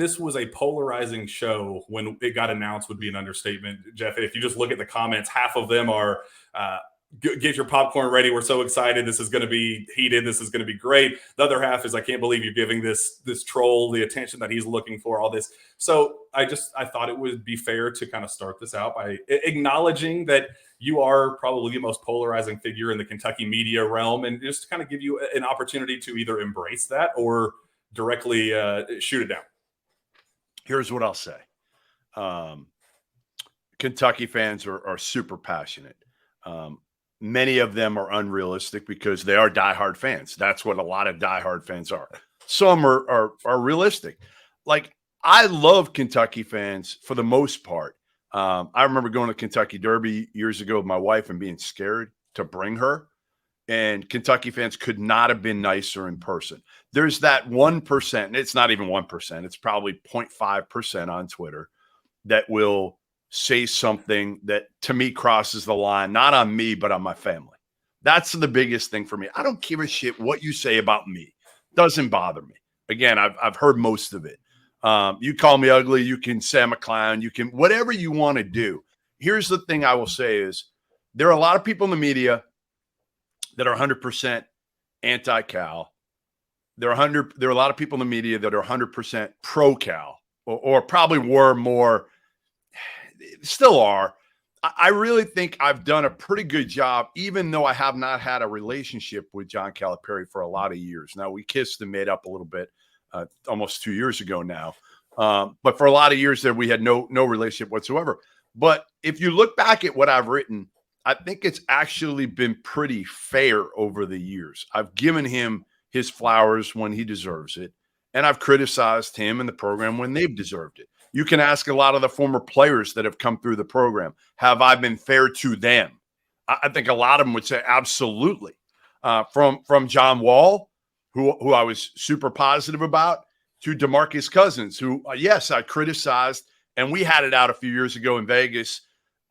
this was a polarizing show when it got announced would be an understatement, Jeff. If you just look at the comments, half of them are get your popcorn ready. We're so excited. This is going to be heated. This is going to be great. The other half is, I can't believe you're giving this troll the attention that he's looking for, all this. So I thought it would be fair to kind of start this out by acknowledging that you are probably the most polarizing figure in the Kentucky media realm, and just to kind of give you an opportunity to either embrace that or directly shoot it down. Here's what I'll say. Kentucky fans are super passionate. Many of them are unrealistic because they are diehard fans. That's what a lot of diehard fans are. Some are realistic. Like, I love Kentucky fans for the most part. I remember going to Kentucky Derby years ago with my wife and being scared to bring her. And Kentucky fans could not have been nicer in person. There's that 1%. It's not even 1%. It's probably 0.5% on Twitter that will say something that to me crosses the line, not on me, but on my family. That's the biggest thing for me. I don't give a shit what you say about me. Doesn't bother me. Again, I've heard most of it. You call me ugly. You can say I'm a clown. You can, whatever you want to do. Here's the thing I will say is there are a lot of people in the media that are 100% anti-Cal. There are a lot of people in the media that are 100% pro-Cal or probably were more, still are. I really think I've done a pretty good job, even though I have not had a relationship with John Calipari for a lot of years. Now, we kissed and made up a little bit almost 2 years ago now. But for a lot of years there, we had no relationship whatsoever. But if you look back at what I've written, I think it's actually been pretty fair over the years. I've given him his flowers when he deserves it, and I've criticized him and the program when they've deserved it. You can ask a lot of the former players that have come through the program, have I been fair to them? I think a lot of them would say absolutely. From John Wall, who I was super positive about, to DeMarcus Cousins, who, yes, I criticized, and we had it out a few years ago in Vegas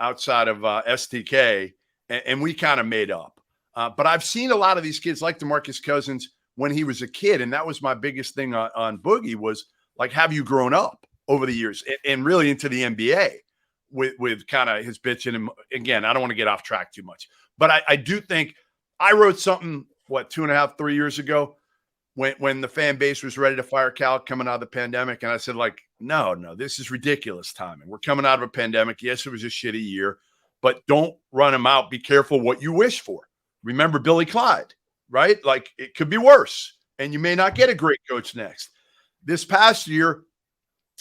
outside of STK, and we kind of made up. But I've seen a lot of these kids like DeMarcus Cousins when he was a kid, and that was my biggest thing on Boogie was, like, have you grown up over the years and really into the NBA with kind of his bitching? And again, I don't want to get off track too much, but I do think I wrote something, 2.5, 3 years ago when the fan base was ready to fire Cal coming out of the pandemic. And I said, like, no, this is ridiculous timing. We're coming out of a pandemic. Yes, it was a shitty year, but don't run him out. Be careful what you wish for. Remember Billy Clyde, right? Like, it could be worse, and you may not get a great coach next. This past year,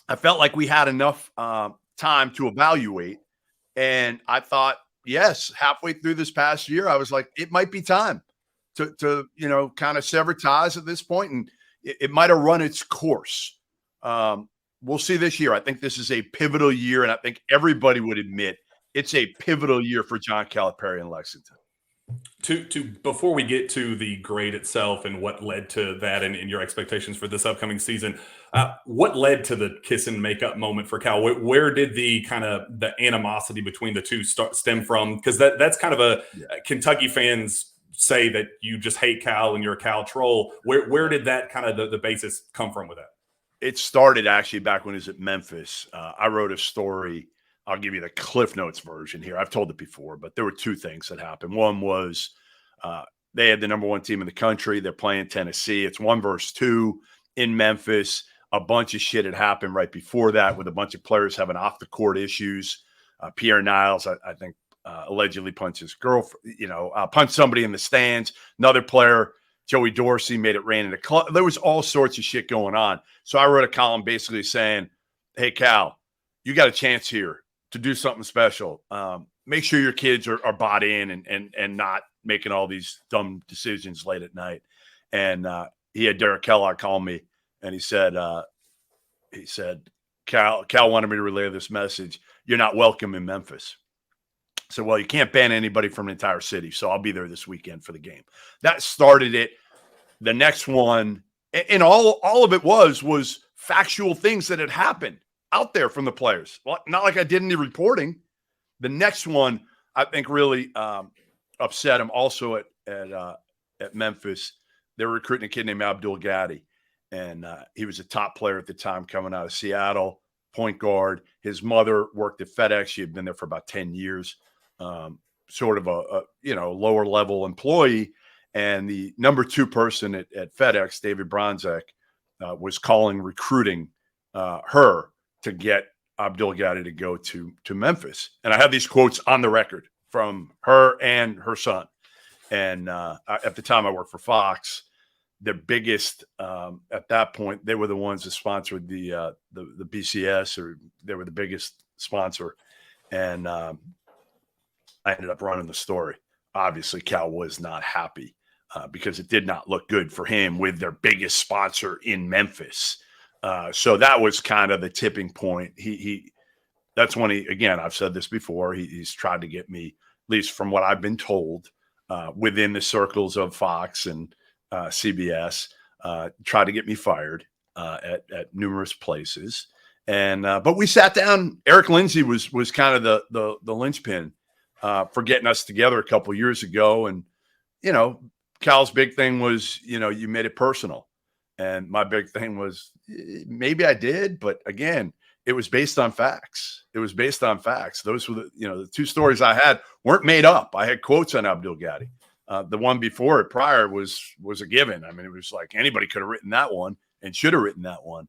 I felt like we had enough time to evaluate. And I thought, yes, halfway through this past year, I was like, it might be time to kind of sever ties at this point. And it might have run its course. We'll see this year. I think this is a pivotal year. And I think everybody would admit it's a pivotal year for John Calipari in Lexington. Before we get to the grade itself and what led to that and your expectations for this upcoming season, what led to the kiss and make up moment for Cal? Where did the kind of the animosity between the two stem from? Because that's kind of Kentucky fans say that you just hate Cal and you're a Cal troll. Where did that kind of the basis come from with that? It started actually back when he was at Memphis. I wrote a story. I'll give you the Cliff Notes version here. I've told it before, but there were two things that happened. One was they had the number one team in the country. They're playing Tennessee. It's 1 versus 2 in Memphis. A bunch of shit had happened right before that with a bunch of players having off-the-court issues. Pierre Niles, I think, allegedly punched his girlfriend, punched somebody in the stands. Another player, Joey Dorsey, made it rain in the club. There was all sorts of shit going on. So I wrote a column basically saying, hey, Cal, you got a chance here to do something special. Make sure your kids are bought in and not making all these dumb decisions late at night. And he had Derek Kellogg call me, and he said, Cal wanted me to relay this message. You're not welcome in Memphis. So, well, you can't ban anybody from an entire city, so I'll be there this weekend for the game. That started it. The next one, and all of it was factual things that had happened out there from the players. Well, not like I did any reporting. The next one, I think, really upset him also at Memphis. They were recruiting a kid named Abdul Gaddy. and he was a top player at the time coming out of Seattle, point guard. His mother worked at FedEx. She had been there for about 10 years, sort of a lower level employee. And the number 2 person at FedEx, David Bronzek, was calling recruiting her to get Abdul Gadi to go to Memphis. And I have these quotes on the record from her and her son. And at the time I worked for Fox. Their biggest at that point, they were the ones that sponsored the BCS, or they were the biggest sponsor. And I ended up running the story. Obviously, Cal was not happy because it did not look good for him with their biggest sponsor in Memphis. So that was kind of the tipping point. That's when again, I've said this before, he's tried to get me, at least from what I've been told, within the circles of Fox and CBS, tried to get me fired at numerous places. And but we sat down. Eric Lindsay was kind of the linchpin for getting us together a couple of years ago. And Cal's big thing was you made it personal, and my big thing was maybe I did, but again, it was based on facts. It was based on facts. Those were the 2 stories I had weren't made up. I had quotes on Abdul Gadi. The one before it prior was a given. I mean, it was like anybody could have written that one and should have written that one.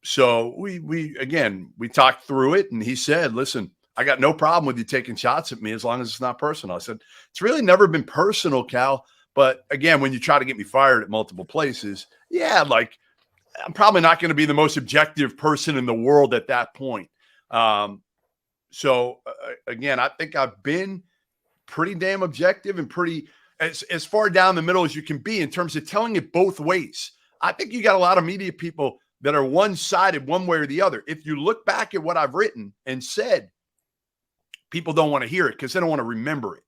So we talked through it, and he said, listen, I got no problem with you taking shots at me as long as it's not personal. I said, it's really never been personal, Cal. But again, when you try to get me fired at multiple places, yeah, like I'm probably not going to be the most objective person in the world at that point. So again, I think I've been pretty damn objective and pretty as far down the middle as you can be in terms of telling it both ways. I think you got a lot of media people that are one-sided one way or the other. If you look back at what I've written and said, people don't want to hear it because they don't want to remember it.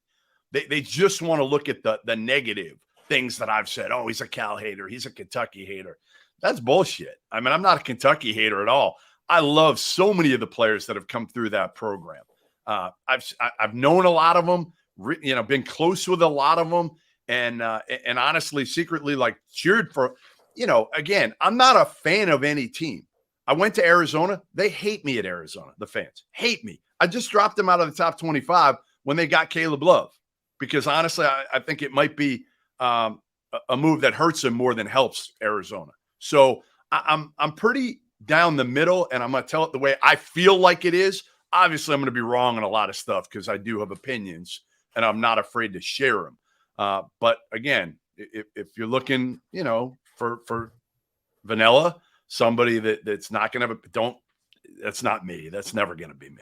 They just want to look at the negative things that I've said. Oh, he's a Cal hater. He's a Kentucky hater. That's bullshit. I mean, I'm not a Kentucky hater at all. I love so many of the players that have come through that program. I've known a lot of them, been close with a lot of them, and honestly, secretly, like cheered for, again, I'm not a fan of any team. I went to Arizona. They hate me at Arizona. The fans hate me. I just dropped them out of the top 25 when they got Caleb Love, because honestly, I think it might be a move that hurts them more than helps Arizona. So I'm pretty down the middle, and I'm going to tell it the way I feel like it is. Obviously, I'm going to be wrong on a lot of stuff because I do have opinions, and I'm not afraid to share them. But again, if you're looking, for vanilla, somebody that's not going to that's not me. That's never going to be me.